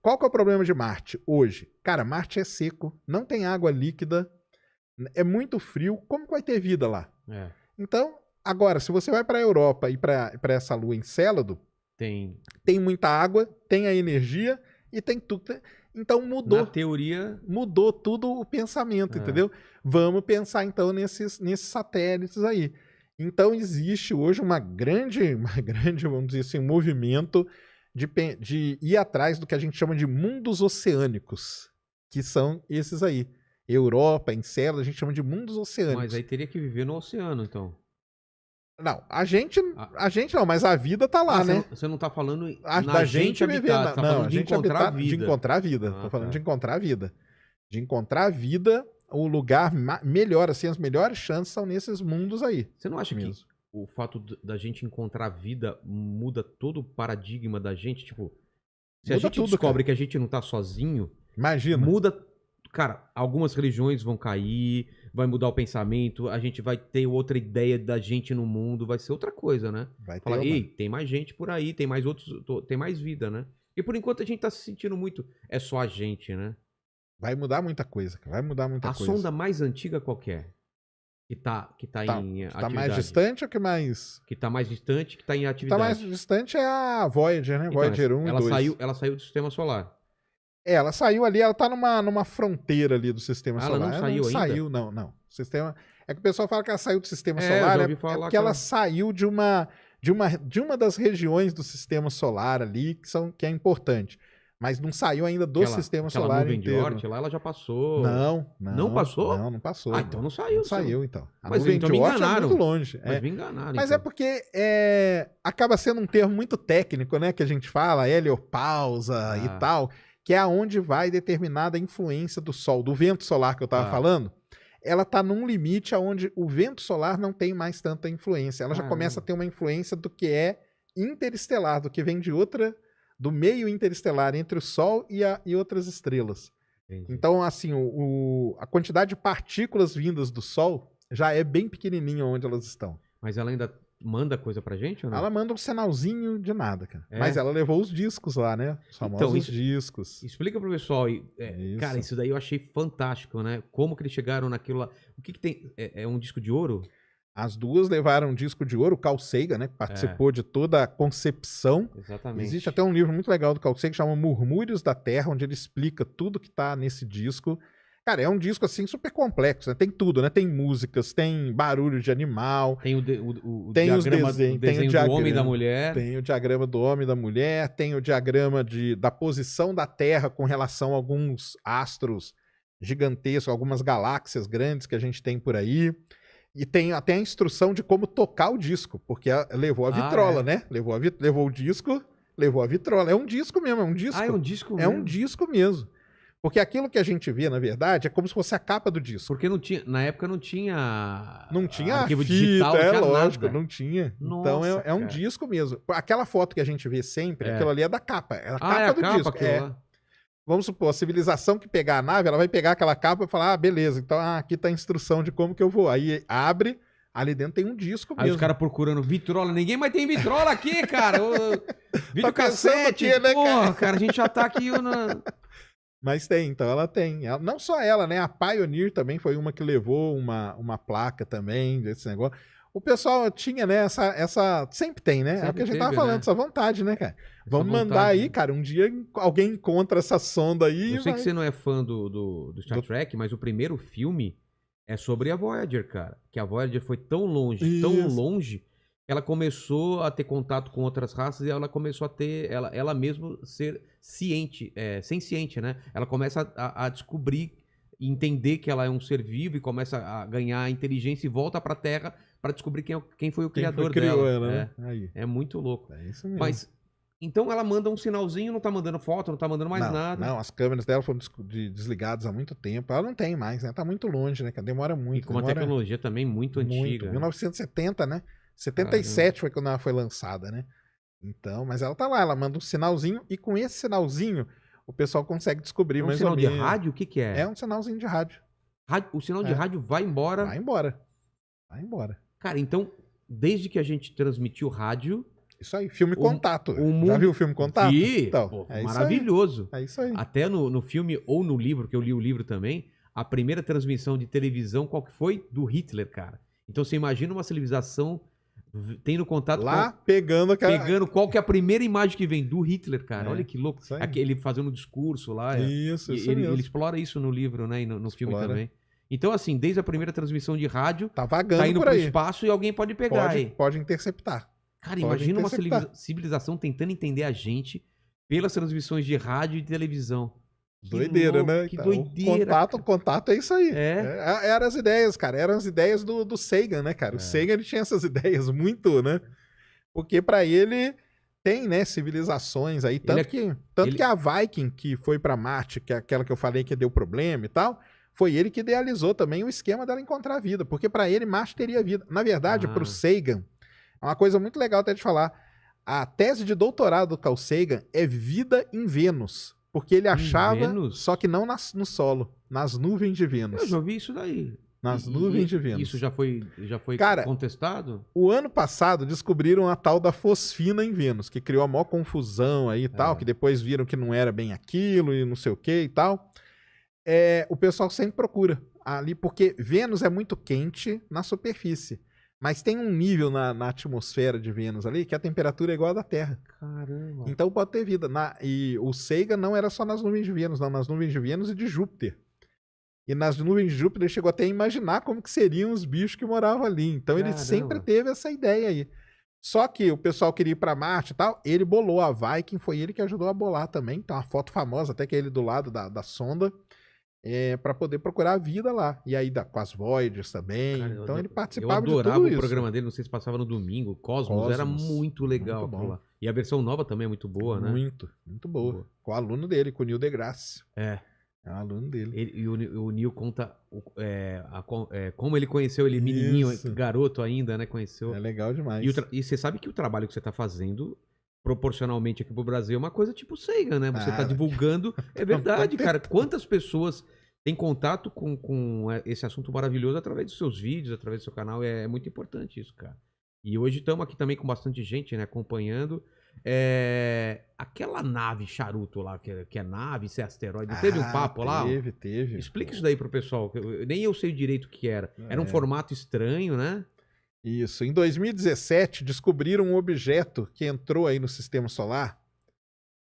Qual que é o problema de Marte hoje? Cara, Marte é seco, não tem água líquida, é muito frio, como que vai ter vida lá? É, Então, agora, se você vai para a Europa e para essa lua Encélado, tem. tem muita água, tem a energia e tem tudo. Então Na mudou. teoria. Mudou tudo o pensamento, É. entendeu? Vamos pensar então nesses satélites aí. Então existe hoje uma grande, vamos dizer assim, movimento de ir atrás do que a gente chama de mundos oceânicos, que são esses aí. Europa, Encélado, a gente chama de mundos oceânicos. Mas aí teria que viver no oceano, então. Não, a gente não, mas a vida tá lá, né? Você não tá falando Da gente viver, habitar, tá não, falando a de gente encontrar habitar, vida. de encontrar a vida. Ah, Tô falando tá. de encontrar a vida. De encontrar a vida, o lugar melhor, assim, as melhores chances são nesses mundos aí. Você não acha mesmo. que o fato da gente encontrar vida muda todo o paradigma da gente? Tipo, se a Muda gente tudo, descobre cara. que a gente não tá sozinho, Imagina. muda. Cara, algumas religiões vão cair, vai mudar o pensamento, a gente vai ter outra ideia da gente no mundo, vai ser outra coisa, né? Vai ter Fala, uma- ei, tem mais gente por aí, tem mais outros, tem mais vida, né? E por enquanto a gente tá se sentindo muito, é só a gente, né? Vai mudar muita coisa, cara. Vai mudar muita A coisa. sonda mais antiga qual que é? Que tá tá, em que atividade. tá mais distante ou que mais... Que tá mais distante, que tá em Que atividade. tá mais distante é a Voyager, né? Então, Voyager 1 ela e 2. ela saiu do sistema solar. Ela saiu ali, ela tá numa fronteira ali do sistema Ah, ela solar. não saiu ainda? Saiu, não. Sistema... É que o pessoal fala que ela saiu do sistema É, eu solar, já ouvi falar porque que ela ela- saiu de uma das regiões do sistema solar ali que é importante. Mas não saiu ainda do sistema aquela solar nuvem inteiro. de Oort lá, ela já passou. Não. Não passou? Não passou. Ah, então não saiu. Não saiu, então. A Mas nuvem então de me Oort é enganaram. muito longe. Mas me enganaram. Mas então. é porque acaba sendo um termo muito técnico, né? Que a gente fala, heliopausa e tal, que é aonde vai determinada influência do Sol, do vento solar que eu estava falando. Ela está num limite onde o vento solar não tem mais tanta influência. Ela já começa a ter uma influência do que é interestelar, do que vem do meio interestelar entre o Sol e outras estrelas. Entendi. Então, assim, a quantidade de partículas vindas do Sol já é bem pequenininha onde elas estão. Mas ela ainda manda coisa pra gente ou não? Ela manda um sinalzinho de nada, cara. É? Mas ela levou os discos lá, né? Os famosos discos. Explica pro pessoal. Cara, isso daí eu achei fantástico, né? Como que eles chegaram naquilo lá. O que tem? É um disco de ouro? As duas levaram um disco de ouro, o Carl Sagan, né? Que participou de toda a concepção. Exatamente. Existe até um livro muito legal do Carl Sagan que chama Murmúrios da Terra, onde ele explica tudo que tá nesse disco. Cara, é um disco, assim, super complexo, né? Tem tudo, né? Tem músicas, tem barulho de animal. Tem tem diagrama, os desenhos, tem o desenho do homem e da mulher. Tem o diagrama do homem e da mulher, tem o diagrama da posição da Terra com relação a alguns astros gigantescos, algumas galáxias grandes que a gente tem por aí. E tem até a instrução de como tocar o disco, porque levou a vitrola, né? Levou o disco, levou a vitrola. É um disco mesmo, é um disco. Ah, é um disco É mesmo? um disco mesmo. Porque aquilo que a gente vê, na verdade, é como se fosse a capa do disco. Porque não tinha, na época não tinha. Não tinha arquivo fita, digital, não tinha lógico, nada. não tinha. Nossa, então é um cara. disco mesmo. Aquela foto que a gente vê sempre, aquilo ali é da capa. É a capa é a do capa, disco. aquilo lá. Vamos supor, a civilização que pegar a nave, ela vai pegar aquela capa e falar, beleza, então aqui tá a instrução de como que eu vou. Aí abre, ali dentro tem um disco Aí mesmo. os caras procurando vitrola. Ninguém mais tem vitrola aqui, cara. Vídeo Tá pensando cassete. aqui, né, Porra, cara, a gente já tá aqui Mas tem, então ela tem. Não só ela, né? A Pioneer também foi uma que levou uma placa também desse negócio. O pessoal tinha, né, essa... Sempre tem, né? É o que a gente tava falando, essa vontade, né, cara? Vamos mandar aí, cara, um dia alguém encontra essa sonda aí. Eu sei que você não é fã do Star Trek, mas o primeiro filme é sobre a Voyager, cara. Que a Voyager foi tão longe, que ela começou a ter contato com outras raças e ela começou a ter, ela mesma ser senciente, né? Ela começa a descobrir e entender que ela é um ser vivo e começa a ganhar inteligência e volta pra Terra pra descobrir quem foi o criador dela. Ela, né? Aí. É muito louco. É isso mesmo. Mas, então ela manda um sinalzinho, não tá mandando foto, não tá mandando mais nada. Não, as câmeras dela foram desligadas há muito tempo. Ela não tem mais, né? Tá muito longe, né? Demora muito. E com uma tecnologia também muito antiga. 1970, né? 77 foi quando ela foi lançada, né? Então, mas ela tá lá, ela manda um sinalzinho e com esse sinalzinho o pessoal consegue descobrir mais ou menos. É um sinal de rádio? O que é? É um sinalzinho de rádio. O sinal de rádio vai embora? Vai embora. Vai embora. Cara, então, desde que a gente transmitiu rádio, Isso aí, filme Contato. Já viu o filme Contato? Então, pô, maravilhoso. É isso aí. Até no filme ou no livro, que eu li o livro também, a primeira transmissão de televisão, qual que foi? Do Hitler, cara. Então você imagina uma civilização tendo contato lá, pegando qual que é a primeira imagem que vem do Hitler, cara. Olha que louco. Ele fazendo um discurso lá. Isso ele explora isso no livro, né? E no filme também. Então, assim, desde a primeira transmissão de rádio, tá vagando tá indo por aí. Pro espaço e alguém pode pegar aí. Pode interceptar. Cara, imagina uma civilização tentando entender a gente pelas transmissões de rádio e televisão. Doideira, né? Que doideira. Contato é isso aí. Eram as ideias, cara. Eram as ideias do Sagan, né, cara? O Sagan, ele tinha essas ideias muito, né? Porque pra ele tem, né, civilizações aí. Tanto que a Viking, que foi pra Marte, que é aquela que eu falei que deu problema e tal, foi ele que idealizou também o esquema dela encontrar vida. Porque pra ele, Marte teria vida. Na verdade, pro Sagan, é uma coisa muito legal até de falar. A tese de doutorado do Carl Sagan é vida em Vênus. Porque ele achava, só que não no solo, nas nuvens de Vênus. Eu já ouvi isso daí. Nas nuvens de Vênus. Isso já foi cara, contestado? O ano passado descobriram a tal da fosfina em Vênus, que criou a maior confusão aí e tal, que depois viram que não era bem aquilo e não sei o que e tal. O pessoal sempre procura ali, porque Vênus é muito quente na superfície. Mas tem um nível na atmosfera de Vênus ali que a temperatura é igual à da Terra. Caramba. Então pode ter vida. E o Sagan não era só nas nuvens de Vênus, não. Nas nuvens de Vênus e de Júpiter. E nas nuvens de Júpiter ele chegou até a imaginar como que seriam os bichos que moravam ali. Então ele sempre teve essa ideia aí. Só que o pessoal queria ir para Marte e tal. Ele bolou a Viking, foi ele que ajudou a bolar também. Tem uma foto famosa, até que é ele do lado da sonda. Para poder procurar a vida lá. E aí com as Voyagers também. Cara, então ele participava de tudo isso. Eu adorava o programa dele, não sei se passava no domingo. Cosmos era muito legal. Muito bom. E a versão nova também é muito boa, né? Muito boa. Com o aluno dele, com o Neil deGrasse. É um aluno dele. E o Neil conta como ele conheceu ele menininho, garoto ainda, né? Conheceu. É legal demais. E você sabe que o trabalho que você tá fazendo proporcionalmente aqui pro Brasil é uma coisa tipo Sagan, né? Você tá divulgando. É verdade, cara. Quantas pessoas têm contato com esse assunto maravilhoso através dos seus vídeos, através do seu canal? É muito importante isso, cara. E hoje estamos aqui também com bastante gente, né? Acompanhando. Aquela nave charuto lá, que é nave, se é asteroide. Teve um papo lá? Teve. Explica isso daí pro pessoal. Nem eu sei direito o que era. Era um formato estranho, né? Isso. Em 2017, descobriram um objeto que entrou aí no sistema solar.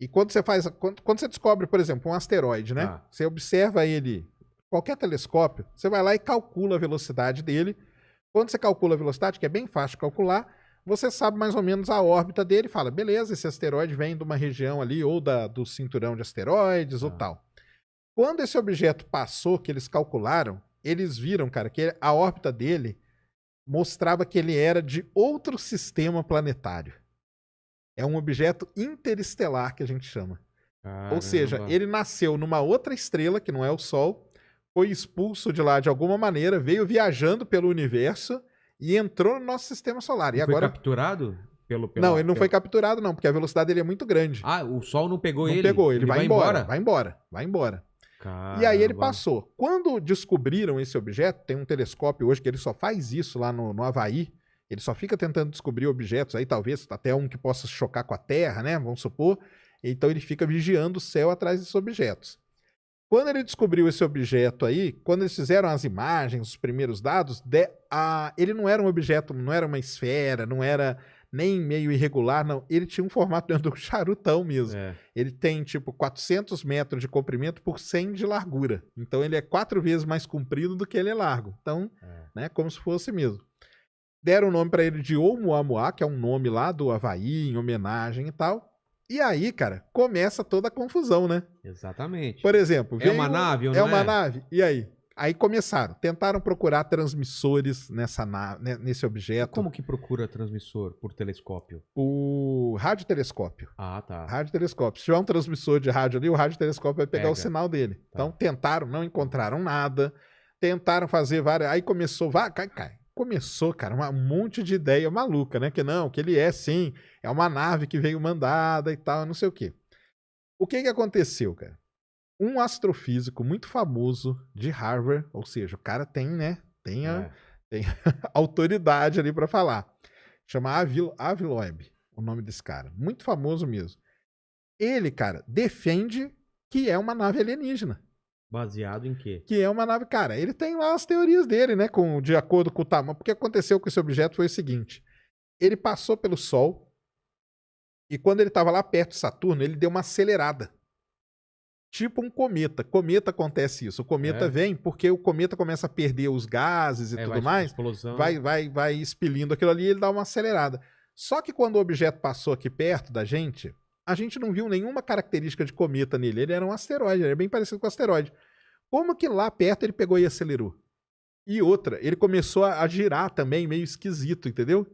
E quando você descobre, por exemplo, um asteroide, né? Você observa ele, qualquer telescópio, você vai lá e calcula a velocidade dele. Quando você calcula a velocidade, que é bem fácil de calcular, você sabe mais ou menos a órbita dele e fala, beleza, esse asteroide vem de uma região ali, ou do cinturão de asteroides, ou tal. Quando esse objeto passou, que eles calcularam, eles viram, cara, que a órbita dele mostrava que ele era de outro sistema planetário. É um objeto interestelar que a gente chama. Caramba. Ou seja, ele nasceu numa outra estrela, que não é o Sol, foi expulso de lá de alguma maneira, veio viajando pelo universo e entrou no nosso sistema solar. Foi capturado? Não, ele não foi capturado não, porque a velocidade dele é muito grande. O Sol não pegou ele? Não pegou, ele vai embora. Vai embora. Caramba. E aí ele passou. Quando descobriram esse objeto, tem um telescópio hoje que ele só faz isso lá no Havaí, ele só fica tentando descobrir objetos aí, talvez até um que possa chocar com a Terra, né? Vamos supor. Então ele fica vigiando o céu atrás desses objetos. Quando ele descobriu esse objeto aí, quando eles fizeram as imagens, os primeiros dados, ele não era um objeto, não era uma esfera, não era nem meio irregular, não. Ele tinha um formato dentro do charutão mesmo. Ele tem, tipo, 400 metros de comprimento por 100 de largura. Então, ele é 4 vezes mais comprido do que ele é largo. Então, né, como se fosse mesmo. Deram o nome para ele de Oumuamua, que é um nome lá do Havaí, em homenagem e tal. E aí, cara, começa toda a confusão, né? Exatamente. Por exemplo... É uma nave ou não é? É uma nave. E aí? Aí tentaram procurar transmissores nesse objeto. Como que procura transmissor por telescópio? O radiotelescópio. Tá. Radiotelescópio. Se tiver um transmissor de rádio ali, o radiotelescópio vai pegar o sinal dele. Então tentaram, não encontraram nada. Tentaram fazer várias... Aí começou... Começou, cara, um monte de ideia maluca, né? Que ele é sim, é uma nave que veio mandada e tal, não sei o quê. O que aconteceu, cara? Um astrofísico muito famoso de Harvard, ou seja, o cara tem, né? Tem autoridade ali para falar. Chama Avi Loeb. o nome desse cara. Muito famoso mesmo. Ele, cara, defende que é uma nave alienígena. Baseado em quê? Que é uma nave... Cara, ele tem lá as teorias dele, né? De acordo com o tamanho. Porque aconteceu com esse objeto foi o seguinte. Ele passou pelo Sol e quando ele estava lá perto de Saturno, ele deu uma acelerada. Tipo um cometa. Cometa acontece isso. O cometa vem porque o cometa começa a perder os gases e tudo mais. Explosão. Vai expelindo aquilo ali e ele dá uma acelerada. Só que quando o objeto passou aqui perto da gente, a gente não viu nenhuma característica de cometa nele. Ele era um asteroide, ele era bem parecido com um asteroide. Como que lá perto ele pegou e acelerou? E outra, ele começou a girar também, meio esquisito, entendeu?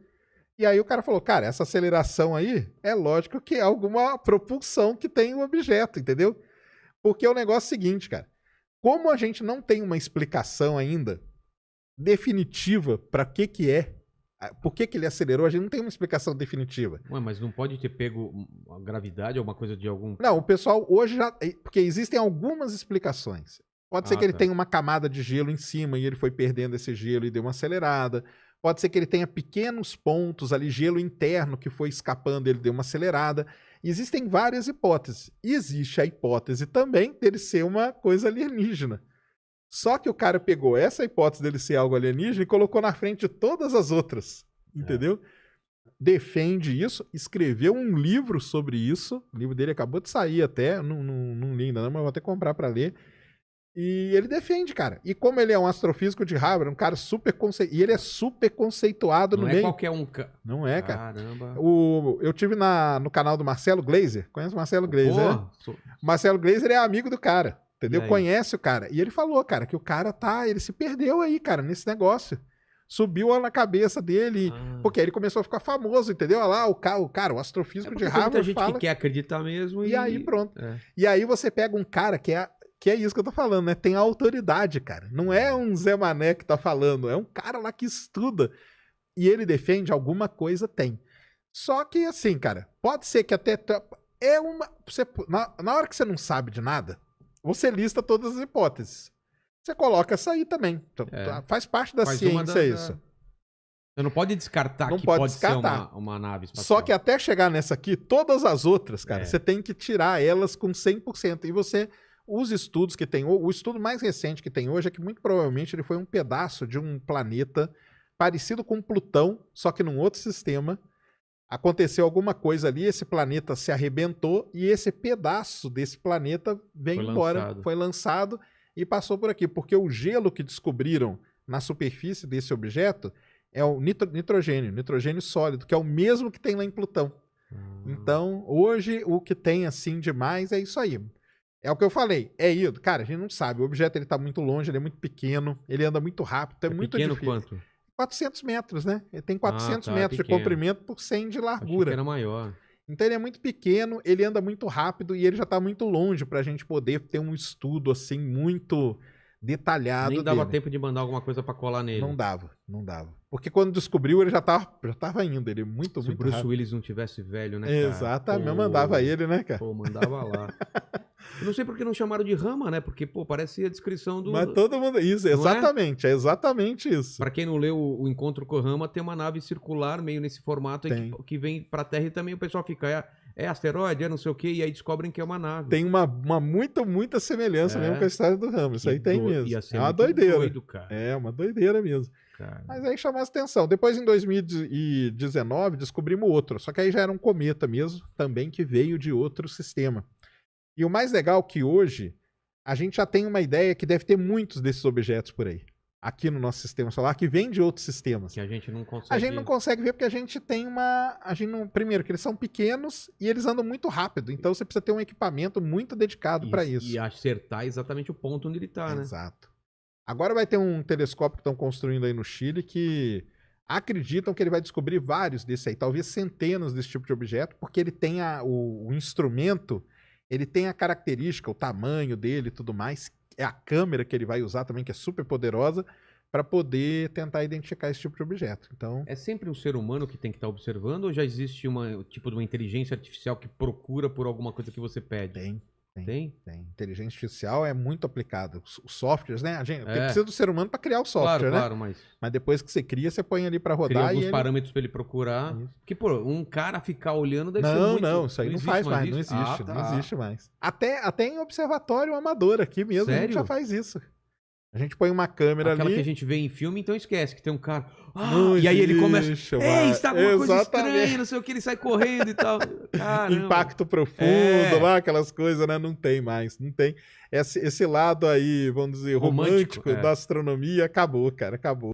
E aí o cara falou, cara, essa aceleração aí, é lógico que é alguma propulsão que tem o objeto, entendeu? Porque o negócio é o seguinte, cara. Como a gente não tem uma explicação ainda definitiva para que é, por que ele acelerou, a gente não tem uma explicação definitiva. Ué, mas não pode ter pego a gravidade ou uma coisa de algum... Não, o pessoal hoje já... Porque existem algumas explicações. Pode ser que ele tenha uma camada de gelo em cima e ele foi perdendo esse gelo e deu uma acelerada. Pode ser que ele tenha pequenos pontos ali, gelo interno que foi escapando e ele deu uma acelerada. Existem várias hipóteses. E existe a hipótese também dele ser uma coisa alienígena. Só que o cara pegou essa hipótese dele ser algo alienígena e colocou na frente de todas as outras. Entendeu? Defende isso, escreveu um livro sobre isso. O livro dele acabou de sair até, não li ainda não, mas vou até comprar para ler. E ele defende, cara. E como ele é um astrofísico de Harvard, um cara super conceituado. E ele é super conceituado no meio. Não é qualquer um. Não é, cara. Caramba. Eu tive no canal do Marcelo Gleiser. Conhece o Marcelo Gleiser, né? Marcelo Gleiser é amigo do cara. Entendeu? Conhece o cara. E ele falou, cara, que o cara ele se perdeu aí, cara, nesse negócio. Subiu lá na cabeça dele. Porque aí ele começou a ficar famoso, entendeu? Olha lá, o astrofísico de Harvard. Tem muita gente que quer acreditar mesmo. E aí pronto. E aí você pega um cara que é isso que eu tô falando, né? Tem autoridade, cara. Não é um Zé Mané que tá falando, é um cara lá que estuda. E ele defende alguma coisa, tem. Só que, assim, cara, pode ser que até... Na hora que você não sabe de nada, você lista todas as hipóteses. Você coloca essa aí também. Então, faz parte da ciência isso. Você não pode descartar que pode ser uma nave espacial. Só que até chegar nessa aqui, todas as outras, cara, você tem que tirar elas com 100%. E você... Os estudos que tem... O estudo mais recente que tem hoje é que muito provavelmente ele foi um pedaço de um planeta parecido com Plutão, só que num outro sistema. Aconteceu alguma coisa ali, esse planeta se arrebentou e esse pedaço desse planeta veio embora. Foi lançado e passou por aqui. Porque o gelo que descobriram na superfície desse objeto é o nitrogênio sólido, que é o mesmo que tem lá em Plutão. Então, hoje, o que tem assim demais é isso aí. É o que eu falei, cara, a gente não sabe, o objeto ele tá muito longe, ele é muito pequeno, ele anda muito rápido, é muito pequeno difícil. Quanto? 400 metros, né? Ele tem 400 metros de comprimento por 100 de largura. Achei que era maior. Então ele é muito pequeno, ele anda muito rápido e ele já tá muito longe pra gente poder ter um estudo assim muito detalhado. Nem dava tempo de mandar alguma coisa pra colar nele. Não dava. Porque quando descobriu, ele já tava indo. Ele muito rápido. Se o Bruce Willis não tivesse velho, né, cara? Exatamente. Eu mandava ele, né, cara? Mandava lá. Eu não sei por que não chamaram de Rama, né? Porque, parece a descrição do... Mas todo mundo... Isso, exatamente. É exatamente isso. Pra quem não leu o Encontro com o Rama, tem uma nave circular meio nesse formato aí que vem pra Terra e também o pessoal fica... É asteroide, é não sei o quê, e aí descobrem que é uma nave. Tem muita semelhança mesmo com a história do Rama. Isso aí tem mesmo. É uma doideira. Doido, cara. É uma doideira mesmo. Cara. Mas aí chamou a atenção. Depois, em 2019, descobrimos outro. Só que aí já era um cometa mesmo, também que veio de outro sistema. E o mais legal é que hoje a gente já tem uma ideia que deve ter muitos desses objetos por aí. Aqui no nosso sistema solar, que vem de outros sistemas. Que a gente não consegue... A gente não consegue ver porque a gente tem uma... Primeiro, que eles são pequenos e eles andam muito rápido. Então você precisa ter um equipamento muito dedicado para isso. E acertar exatamente o ponto onde ele está, né? Exato. Agora vai ter um telescópio que estão construindo aí no Chile que acreditam que ele vai descobrir vários desses aí. Talvez centenas desse tipo de objeto, porque ele tem o instrumento, ele tem a característica, o tamanho dele e tudo mais. É a câmera que ele vai usar também, que é super poderosa, para poder tentar identificar esse tipo de objeto. Então, é sempre um ser humano que tem que estar observando ou já existe uma inteligência artificial que procura por alguma coisa que você pede? Tem? Tem. Inteligência artificial é muito aplicada. Os softwares, né? Porque precisa do ser humano para criar o software, né? Claro, mas depois que você cria, você põe ali para rodar. Cria alguns parâmetros para ele procurar. Isso. Porque, pô, um cara ficar olhando deve ser muito... Não, isso aí não faz mais. Não existe, não existe mais. Até em observatório amador aqui mesmo, a gente já faz isso. A gente põe uma câmera ali. Aquela que a gente vê em filme, então esquece que tem um cara. E aí ele começa. Ei, está alguma coisa estranha, não sei o que, ele sai correndo e tal. Caramba. Impacto profundo lá, aquelas coisas, né? Não tem mais. Não tem. Esse lado aí, vamos dizer, romântico da astronomia acabou, cara. Acabou.